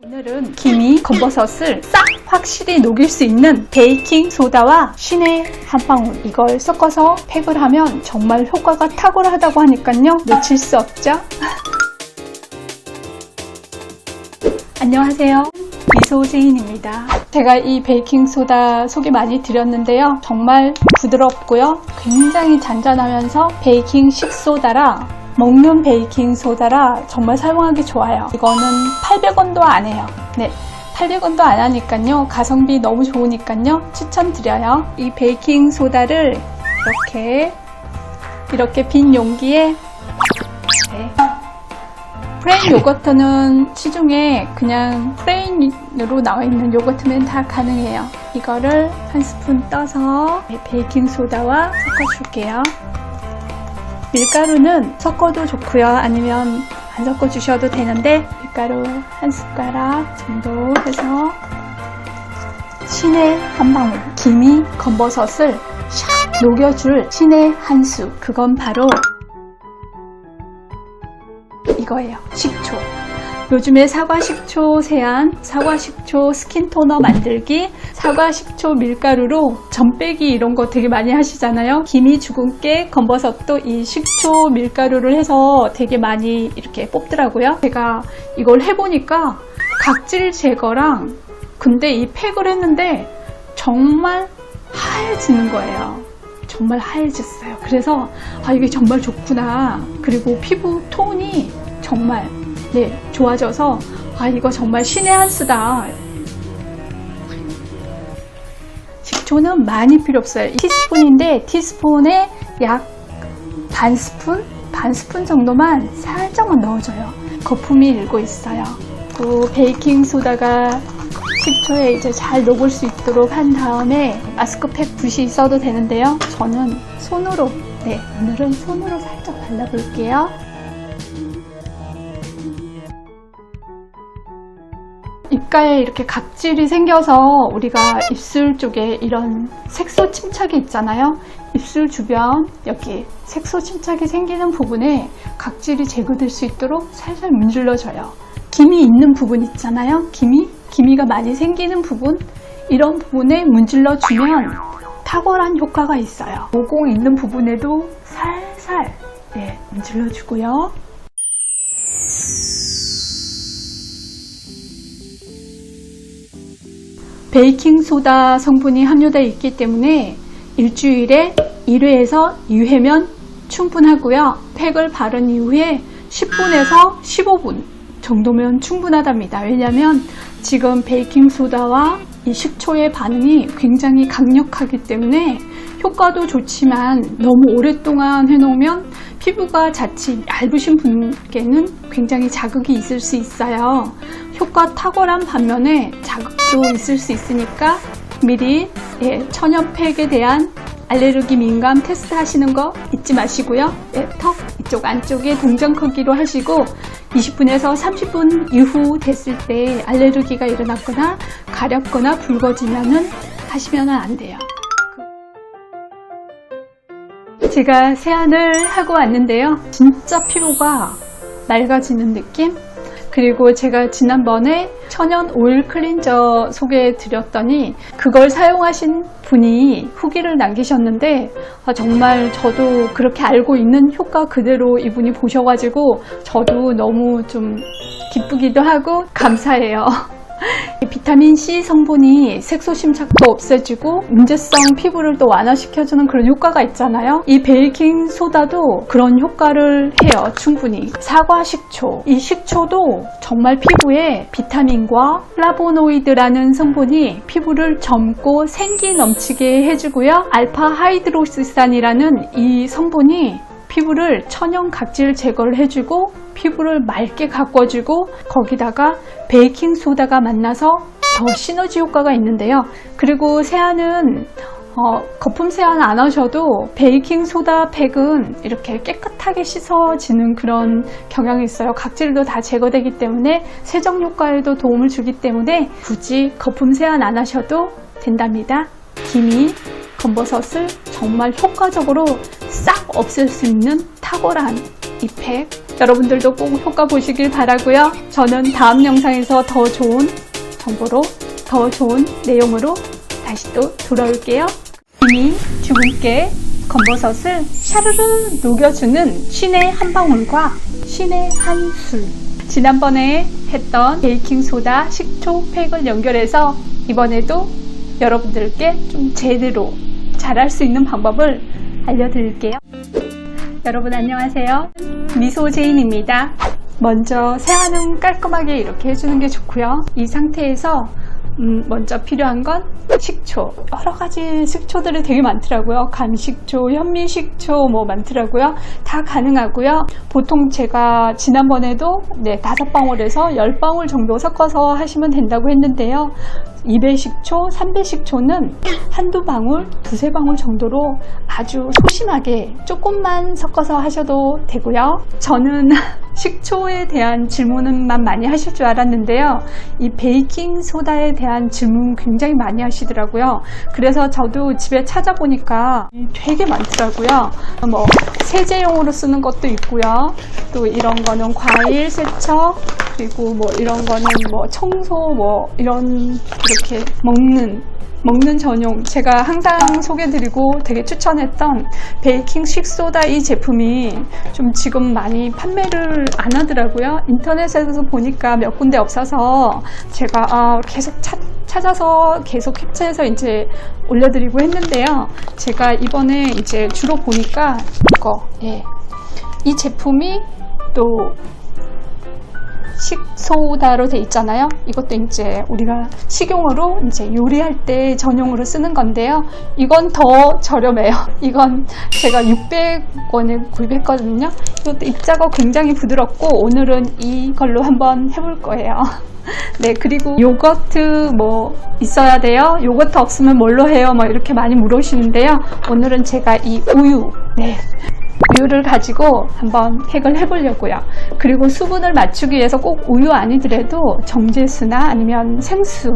오늘은 김이 검버섯을 싹 확실히 녹일 수 있는 베이킹소다와 신의 한 방울, 이걸 섞어서 팩을 하면 정말 효과가 탁월하다고 하니까요, 놓칠 수 없죠. 안녕하세요, 미소제인입니다. 제가 이 베이킹소다 소개 많이 드렸는데요, 정말 부드럽고요, 굉장히 잔잔하면서 베이킹 식소다라 먹는 베이킹소다라 정말 사용하기 좋아요. 이거는 800원도 안 해요. 네, 800원도 안 하니까요, 가성비 너무 좋으니까요, 추천드려요. 이 베이킹소다를 이렇게 빈 용기에, 프레인 요거트는 시중에 그냥 프레인으로 나와 있는 요거트면 다 가능해요. 이거를 한 스푼 떠서 베이킹소다와 섞어줄게요. 밀가루는 섞어도 좋고요, 아니면 안 섞어 주셔도 되는데, 밀가루 한 숟가락 정도 해서 신의 한 방울, 김이 검버섯을 샥 녹여줄 신의 한 수, 그건 바로 이거예요. 식초. 요즘에 사과식초 세안, 사과식초 스킨토너 만들기, 사과식초 밀가루로 점 빼기 이런 거 되게 많이 하시잖아요. 김이 죽은 깨 검버섯도 이 식초 밀가루를 해서 되게 많이 이렇게 뽑더라고요. 제가 이걸 해보니까 각질 제거랑, 근데 이 팩을 했는데 정말 하얘지는 거예요. 정말 하얘졌어요. 그래서 이게 정말 좋구나. 그리고 피부 톤이 정말 좋아져서 이거 정말 신의 한 수다. 식초는 많이 필요 없어요. 티스푼인데 티스푼에 약 반 스푼 정도만 살짝만 넣어줘요. 거품이 일고 있어요. 그 베이킹소다가 식초에 이제 잘 녹을 수 있도록 한 다음에 마스크팩 붓이 있어도 되는데요, 저는 손으로, 오늘은 손으로 살짝 발라볼게요. 입가에 이렇게 각질이 생겨서 우리가 입술 쪽에 이런 색소 침착이 있잖아요. 입술 주변 여기 색소 침착이 생기는 부분에 각질이 제거될 수 있도록 살살 문질러줘요. 김이 있는 부분 있잖아요. 기미가 많이 생기는 부분, 이런 부분에 문질러주면 탁월한 효과가 있어요. 모공 있는 부분에도 살살 문질러주고요. 베이킹소다 성분이 함유되어 있기 때문에 일주일에 1회에서 2회면 충분하고요. 팩을 바른 이후에 10분에서 15분 정도면 충분하답니다. 왜냐하면 지금 베이킹소다와 이 식초의 반응이 굉장히 강력하기 때문에 효과도 좋지만 너무 오랫동안 해놓으면 피부가 자칫 얇으신 분께는 굉장히 자극이 있을 수 있어요. 효과 탁월한 반면에 자극도 있을 수 있으니까 미리 천연팩에 대한 알레르기 민감 테스트 하시는 거 잊지 마시고요. 턱 이쪽 안쪽에 동전 크기로 하시고 20분에서 30분 이후 됐을 때 알레르기가 일어났거나 가렵거나 붉어지면은 하시면 안 돼요. 제가 세안을 하고 왔는데요, 진짜 피부가 맑아지는 느낌? 그리고 제가 지난번에 천연 오일 클렌저 소개해 드렸더니 그걸 사용하신 분이 후기를 남기셨는데, 정말 저도 그렇게 알고 있는 효과 그대로 이분이 보셔가지고 저도 너무 좀 기쁘기도 하고 감사해요. 비타민C 성분이 색소 침착도 없애주고 문제성 피부를 또 완화시켜주는 그런 효과가 있잖아요. 이 베이킹소다도 그런 효과를 해요, 충분히. 사과식초, 이 식초도 정말 피부에 비타민과 플라보노이드라는 성분이 피부를 젊고 생기 넘치게 해주고요, 알파 하이드로시산이라는 이 성분이 피부를 천연 각질 제거를 해주고 피부를 맑게 가꿔주고, 거기다가 베이킹소다가 만나서 더 시너지 효과가 있는데요. 그리고 세안은 거품 세안 안 하셔도 베이킹소다 팩은 이렇게 깨끗하게 씻어지는 그런 경향이 있어요. 각질도 다 제거되기 때문에 세정 효과에도 도움을 주기 때문에 굳이 거품 세안 안 하셔도 된답니다. 김이 검버섯을 정말 효과적으로 싹 없앨 수 있는 탁월한 이 팩 여러분들도 꼭 효과 보시길 바라고요. 저는 다음 영상에서 더 좋은 정보로 더 좋은 내용으로 다시 또 돌아올게요. 이미 죽은 깨 검버섯을 샤르르 녹여주는 신의 한 방울과 신의 한 술. 지난번에 했던 베이킹소다 식초 팩을 연결해서 이번에도 여러분들께 좀 제대로 잘할 수 있는 방법을 알려드릴게요. 여러분 안녕하세요. 미소제인입니다. 먼저 새하는 깔끔하게 이렇게 해주는 게 좋고요. 이 상태에서 먼저 필요한 건 식초. 여러 가지 식초들이 되게 많더라고요. 간식초, 현미식초 뭐 많더라고요. 다 가능하고요. 보통 제가 지난번에도 5방울에서 10방울 정도 섞어서 하시면 된다고 했는데요. 2배 식초, 3배 식초는 한두 방울, 두세 방울 정도로 아주 소심하게 조금만 섞어서 하셔도 되고요. 저는 식초에 대한 질문만 많이 하실 줄 알았는데요. 이 베이킹 소다에 대한 질문 굉장히 많이 하시더라고요. 그래서 저도 집에 찾아보니까 되게 많더라고요. 뭐 세제용으로 쓰는 것도 있고요. 또 이런 거는 과일 세척, 그리고 뭐 이런 거는 뭐 청소 뭐 이런 이렇게 먹는 전용, 제가 항상 소개드리고 되게 추천했던 베이킹 식소다 이 제품이 좀 지금 많이 판매를 안 하더라고요. 인터넷에서 보니까 몇 군데 없어서 제가 계속 찾아서 계속 캡처해서 이제 올려드리고 했는데요. 제가 이번에 이제 주로 보니까 이 제품이 또 식소다로 돼 있잖아요. 이것도 이제 우리가 식용으로 이제 요리할 때 전용으로 쓰는 건데요. 이건 더 저렴해요. 이건 제가 600원에 구입했거든요. 이것도 입자가 굉장히 부드럽고 오늘은 이걸로 한번 해볼 거예요. 네, 그리고 요거트 뭐 있어야 돼요? 요거트 없으면 뭘로 해요? 뭐 이렇게 많이 물으시는데요. 오늘은 제가 이 우유를 가지고 한번 팩을 해보려고요. 그리고 수분을 맞추기 위해서 꼭 우유 아니더라도 정제수나 아니면 생수,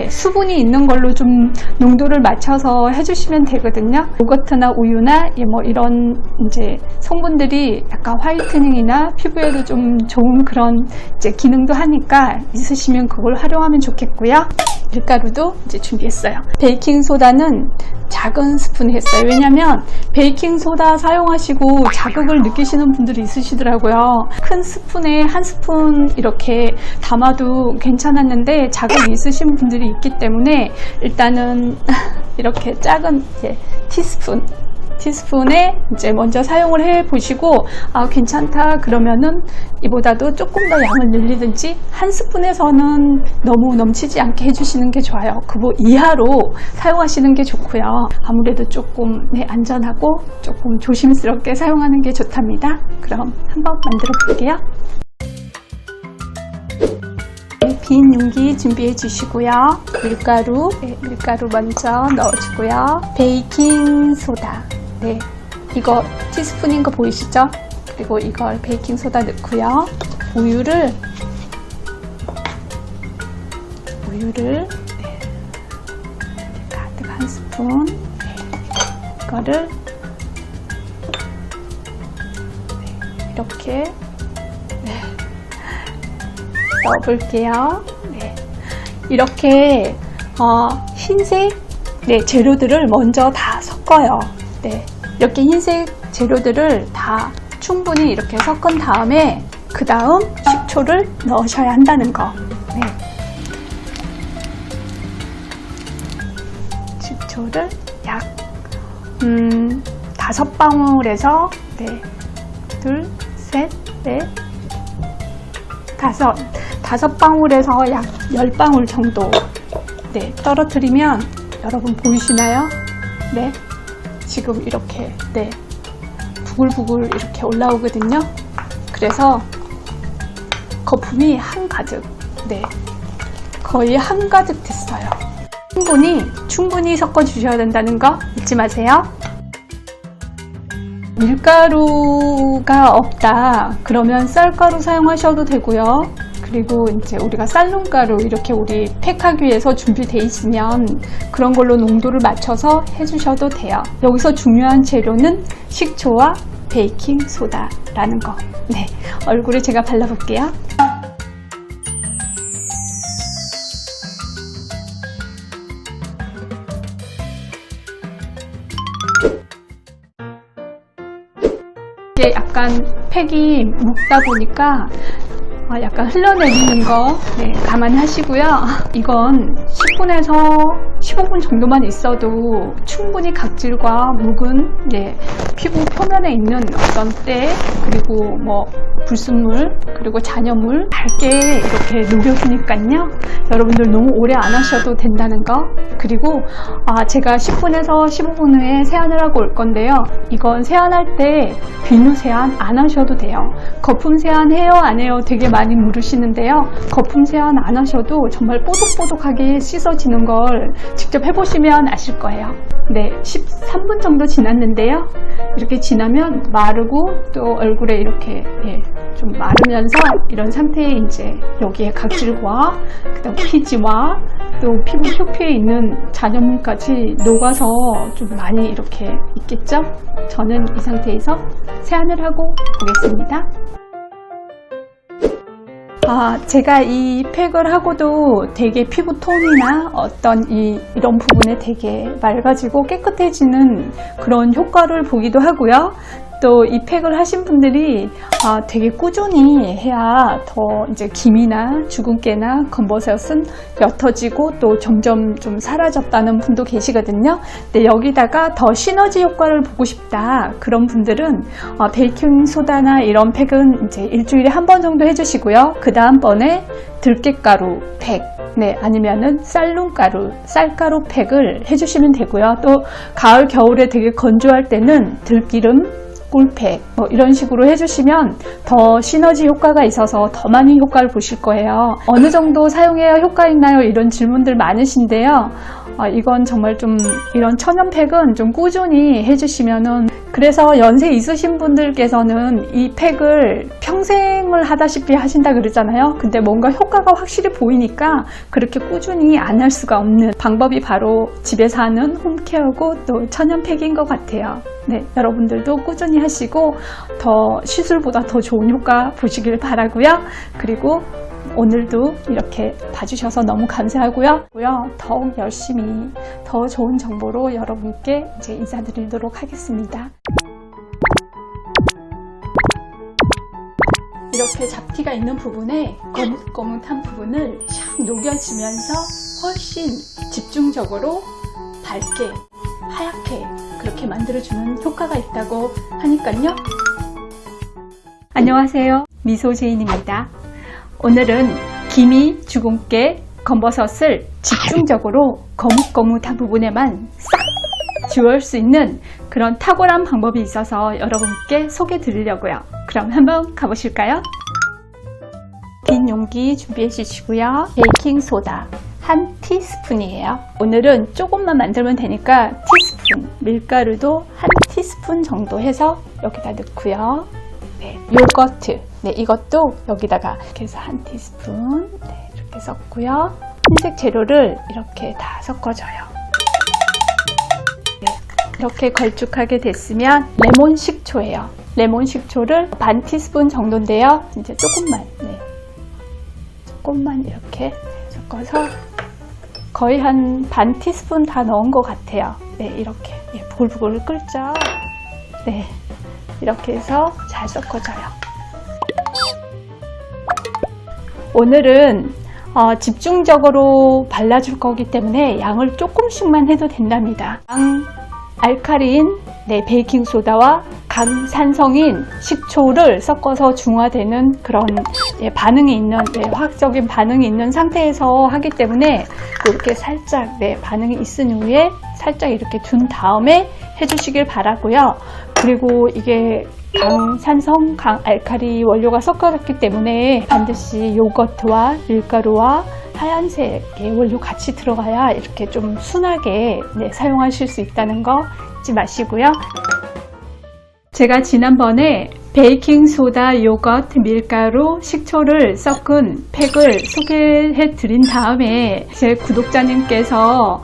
수분이 있는 걸로 좀 농도를 맞춰서 해주시면 되거든요. 요거트나 우유나 뭐 이런 이제 성분들이 약간 화이트닝이나 피부에도 좀 좋은 그런 이제 기능도 하니까 있으시면 그걸 활용하면 좋겠고요. 밀가루도 이제 준비했어요. 베이킹 소다는 작은 스푼 했어요. 왜냐면 베이킹 소다 사용하시고 자극을 느끼시는 분들이 있으시더라고요. 큰 스푼에 한 스푼 이렇게 담아도 괜찮았는데 자극이 있으신 분들이 있기 때문에 일단은 이렇게 작은 티스푼에 이제 먼저 사용을 해 보시고 괜찮다 그러면은 이보다도 조금 더 양을 늘리든지 한 스푼에서는 너무 넘치지 않게 해주시는 게 좋아요. 그거 이하로 사용하시는 게 좋고요. 아무래도 조금 안전하고 조금 조심스럽게 사용하는 게 좋답니다. 그럼 한번 만들어 볼게요. 빈 용기 준비해 주시고요. 밀가루 먼저 넣어주고요. 베이킹 소다, 이거 티스푼인 거 보이시죠? 그리고 이걸 베이킹 소다 넣고요. 우유를 가득 한 스푼, 이거를 이렇게 넣어볼게요. 이렇게 흰색 재료들을 먼저 다 섞어요. 이렇게 흰색 재료들을 다 충분히 이렇게 섞은 다음에 그 다음 식초를 넣으셔야 한다는 거. 식초를 약 5방울에서 둘, 셋, 넷, 다섯 방울에서 약 10방울 정도 떨어뜨리면 여러분 보이시나요? 지금 이렇게 부글부글 이렇게 올라오거든요. 그래서 거품이 한가득 거의 한가득 됐어요. 충분히 섞어 주셔야 된다는 거 잊지 마세요. 밀가루가 없다 그러면 쌀가루 사용하셔도 되고요. 그리고 이제 우리가 쌀농가루 이렇게 우리 팩하기 위해서 준비되어 있으면 그런 걸로 농도를 맞춰서 해주셔도 돼요. 여기서 중요한 재료는 식초와 베이킹 소다라는 거. 네, 얼굴에 제가 발라볼게요. 이게 약간 팩이 묵다 보니까 약간 흘러내리는 거 감안히 하시고요. 이건 10분에서 15분 정도만 있어도 충분히 각질과 묵은 피부 표면에 있는 어떤 때 그리고 뭐 불순물 그리고 잔여물 얇게 이렇게 녹여주니까요. 여러분들 너무 오래 안 하셔도 된다는 거. 그리고 제가 10분에서 15분 후에 세안을 하고 올 건데요. 이건 세안할 때 비누 세안 안 하셔도 돼요. 거품 세안 해요 안 해요 되게 많이 물으시는데요. 거품 세안 안 하셔도 정말 뽀득뽀득하게 씻어지는 걸 직접 해보시면 아실 거예요. 네, 13분 정도 지났는데요. 이렇게 지나면 마르고 또 얼굴에 이렇게 좀 마르면서 이런 상태에 이제 여기에 각질과 그다음 피지와 또 피부 표피에 있는 잔여물까지 녹아서 좀 많이 이렇게 있겠죠? 저는 이 상태에서 세안을 하고 오겠습니다. 제가 이 팩을 하고도 되게 피부 톤이나 어떤 이런 부분에 되게 맑아지고 깨끗해지는 그런 효과를 보기도 하고요. 또 이 팩을 하신 분들이 되게 꾸준히 해야 더 이제 기미나 주근깨나 검버섯은 옅어지고 또 점점 좀 사라졌다는 분도 계시거든요. 근데 여기다가 더 시너지 효과를 보고 싶다 그런 분들은 베이킹 소다나 이런 팩은 이제 일주일에 한 번 정도 해주시고요. 그 다음번에 들깨가루 팩 아니면은 쌀가루 팩을 해주시면 되고요. 또 가을 겨울에 되게 건조할 때는 들기름 꿀팩 이런 식으로 해주시면 더 시너지 효과가 있어서 더 많이 효과를 보실 거예요. 어느 정도 사용해야 효과 있나요? 이런 질문들 많으신데요. 이건 정말 좀 이런 천연팩은 좀 꾸준히 해주시면은, 그래서 연세 있으신 분들께서는 이 팩을 평생을 하다시피 하신다 그러잖아요. 근데 뭔가 효과가 확실히 보이니까 그렇게 꾸준히 안 할 수가 없는 방법이 바로 집에서 하는 홈케어고 또 천연팩인 것 같아요. 네, 여러분들도 꾸준히 하시고 더 시술보다 더 좋은 효과 보시길 바라고요. 그리고 오늘도 이렇게 봐주셔서 너무 감사하고요. 더욱 열심히 더 좋은 정보로 여러분께 이제 인사드리도록 하겠습니다. 이렇게 잡티가 있는 부분에 거뭇거뭇한 부분을 샥 녹여주면서 훨씬 집중적으로 밝게 하얗게 그렇게 만들어주는 효과가 있다고 하니까요. 안녕하세요, 미소제인입니다. 오늘은 기미, 주근깨, 검버섯을 집중적으로 거뭇거뭇한 부분에만 싹 지울 수 있는 그런 탁월한 방법이 있어서 여러분께 소개해 드리려고요. 그럼 한번 가보실까요? 빈 용기 준비해 주시고요. 베이킹소다 한 티스푼이에요. 오늘은 조금만 만들면 되니까 티스푼, 밀가루도 한 티스푼 정도 해서 여기다 넣고요. 요거트, 이것도 여기다가 이렇게 해서 한 티스푼 이렇게 섞고요. 흰색 재료를 이렇게 다 섞어줘요. 이렇게 걸쭉하게 됐으면 레몬 식초예요. 레몬 식초를 반 티스푼 정도인데요. 이제 조금만 이렇게 섞어서 거의 한 반 티스푼 다 넣은 것 같아요. 이렇게 보글보글 끓죠. 이렇게 해서 잘 섞어줘요. 오늘은 집중적으로 발라줄 거기 때문에 양을 조금씩만 해도 된답니다. 알칼리인 베이킹소다와 강산성인 식초를 섞어서 중화되는 그런 반응이 있는 화학적인 반응이 있는 상태에서 하기 때문에 이렇게 살짝 반응이 있은 후에 살짝 이렇게 둔 다음에 해주시길 바라고요. 그리고 이게 강산성, 강알칼리 원료가 섞어졌기 때문에 반드시 요거트와 밀가루와 하얀색의 원료 같이 들어가야 이렇게 좀 순하게 사용하실 수 있다는 거 잊지 마시고요. 제가 지난번에 베이킹소다, 요거트, 밀가루, 식초를 섞은 팩을 소개해 드린 다음에 제 구독자님께서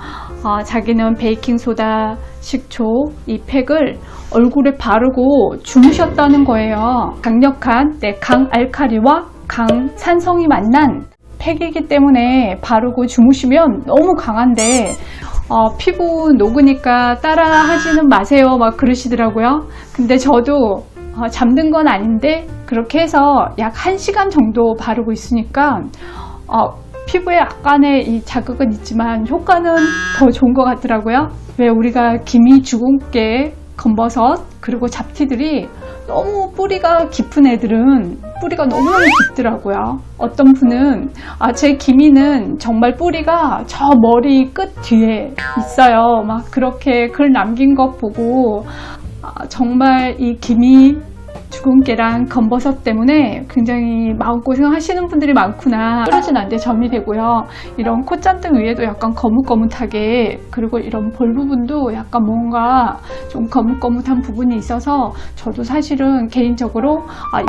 자기는 베이킹소다, 식초 이 팩을 얼굴에 바르고 주무셨다는 거예요. 강력한 강알칼리와 강산성이 만난 팩이기 때문에 바르고 주무시면 너무 강한데 피부 녹으니까 따라 하지는 마세요 막 그러시더라고요. 근데 저도 잠든 건 아닌데 그렇게 해서 약 1시간 정도 바르고 있으니까 피부에 약간의 이 자극은 있지만 효과는 더 좋은 것 같더라고요. 왜 우리가 기미, 주근깨, 검버섯 그리고 잡티들이 너무 뿌리가 깊은 애들은 뿌리가 너무너무 깊더라고요. 어떤 분은 제 기미는 정말 뿌리가 저 머리 끝 뒤에 있어요. 막 그렇게 글 남긴 것 보고 정말 이 기미, 주근깨랑 검버섯 때문에 굉장히 마음고생 하시는 분들이 많구나. 뾰루진 안돼 점이 되고요. 이런 콧잔등 위에도 약간 거뭇거뭇하게, 그리고 이런 볼 부분도 약간 뭔가 좀 거뭇거뭇한 부분이 있어서 저도 사실은 개인적으로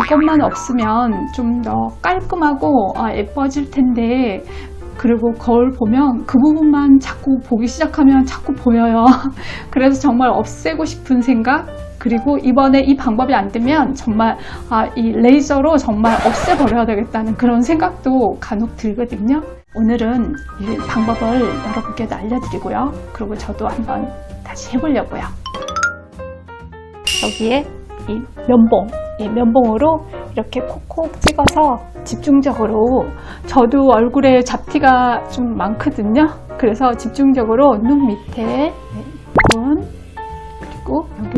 이것만 없으면 좀 더 깔끔하고 예뻐질 텐데, 그리고 거울 보면 그 부분만 자꾸 보기 시작하면 자꾸 보여요. 그래서 정말 없애고 싶은 생각, 그리고 이번에 이 방법이 안 되면 정말 이 레이저로 정말 없애버려야 되겠다는 그런 생각도 간혹 들거든요. 오늘은 이 방법을 여러분께 알려드리고요. 그리고 저도 한번 다시 해보려고요. 여기에 이 면봉, 이 면봉으로 이렇게 콕콕 찍어서 집중적으로, 저도 얼굴에 잡티가 좀 많거든요. 그래서 집중적으로 눈 밑에 부분, 그리고 여기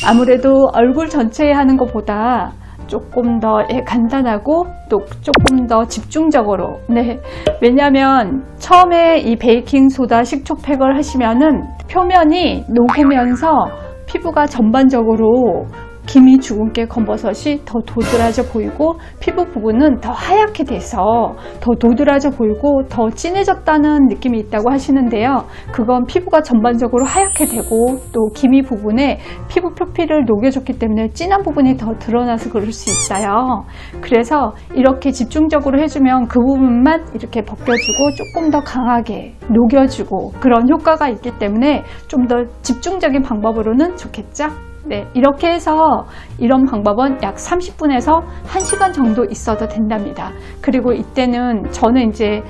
아무래도 얼굴 전체에 하는 것보다 조금 더 간단하고 또 조금 더 집중적으로, 왜냐하면 처음에 이 베이킹소다 식초팩을 하시면은 표면이 녹으면서 피부가 전반적으로 기미, 주근깨, 검버섯이 더 도드라져 보이고 피부 부분은 더 하얗게 돼서 더 도드라져 보이고 더 진해졌다는 느낌이 있다고 하시는데요. 그건 피부가 전반적으로 하얗게 되고 또 기미 부분에 피부 표피를 녹여줬기 때문에 진한 부분이 더 드러나서 그럴 수 있어요. 그래서 이렇게 집중적으로 해주면 그 부분만 이렇게 벗겨주고 조금 더 강하게 녹여주고 그런 효과가 있기 때문에 좀 더 집중적인 방법으로는 좋겠죠? 이렇게 해서 이런 방법은 약 30분에서 1시간 정도 있어도 된답니다. 그리고 이때는 저는 이제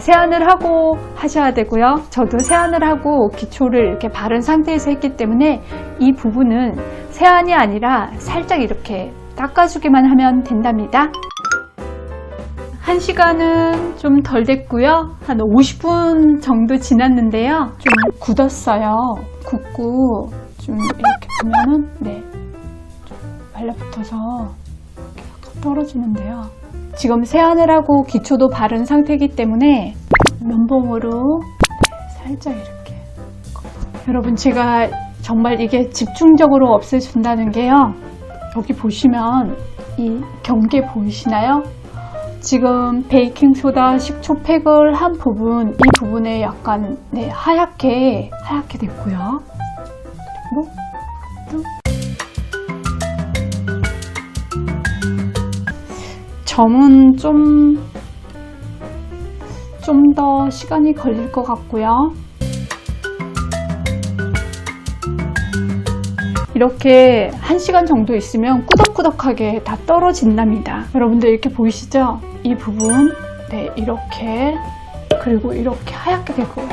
세안을 하고 하셔야 되고요. 저도 세안을 하고 기초를 이렇게 바른 상태에서 했기 때문에 이 부분은 세안이 아니라 살짝 이렇게 닦아주기만 하면 된답니다. 1시간은 좀 덜 됐고요. 한 50분 정도 지났는데요. 좀 굳었어요. 굳고 좀 이렇게 보면은 좀 말라붙어서 이렇게 떨어지는데요. 지금 세안을 하고 기초도 바른 상태이기 때문에 면봉으로 살짝 이렇게, 여러분 제가 정말 이게 집중적으로 없애준다는 게요, 여기 보시면 이 경계 보이시나요? 지금 베이킹소다 식초팩을 한 부분, 이 부분에 약간 하얗게 됐고요. 점은 좀 더 시간이 걸릴 것 같고요. 이렇게 1시간 정도 있으면 꾸덕꾸덕하게 다 떨어진답니다. 여러분들 이렇게 보이시죠? 이 부분, 이렇게, 그리고 이렇게 하얗게 되고요.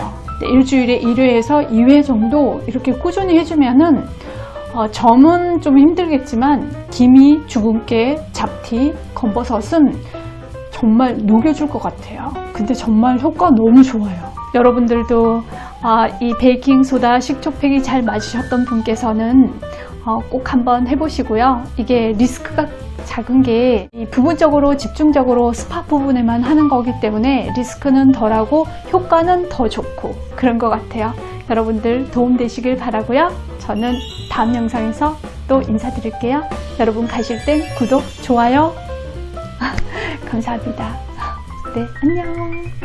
일주일에 1회에서 2회 정도 이렇게 꾸준히 해주면은 점은 좀 힘들겠지만 기미, 주근깨, 잡티, 검버섯은 정말 녹여줄 것 같아요. 근데 정말 효과 너무 좋아요. 여러분들도 이 베이킹소다 식초팩이 잘 맞으셨던 분께서는 꼭 한번 해보시고요. 이게 리스크가 작은 게 부분적으로 집중적으로 스팟 부분에만 하는 거기 때문에 리스크는 덜하고 효과는 더 좋고 그런 것 같아요. 여러분들 도움되시길 바라고요. 저는 다음 영상에서 또 인사드릴게요. 여러분 가실 땐 구독, 좋아요 감사합니다. 안녕.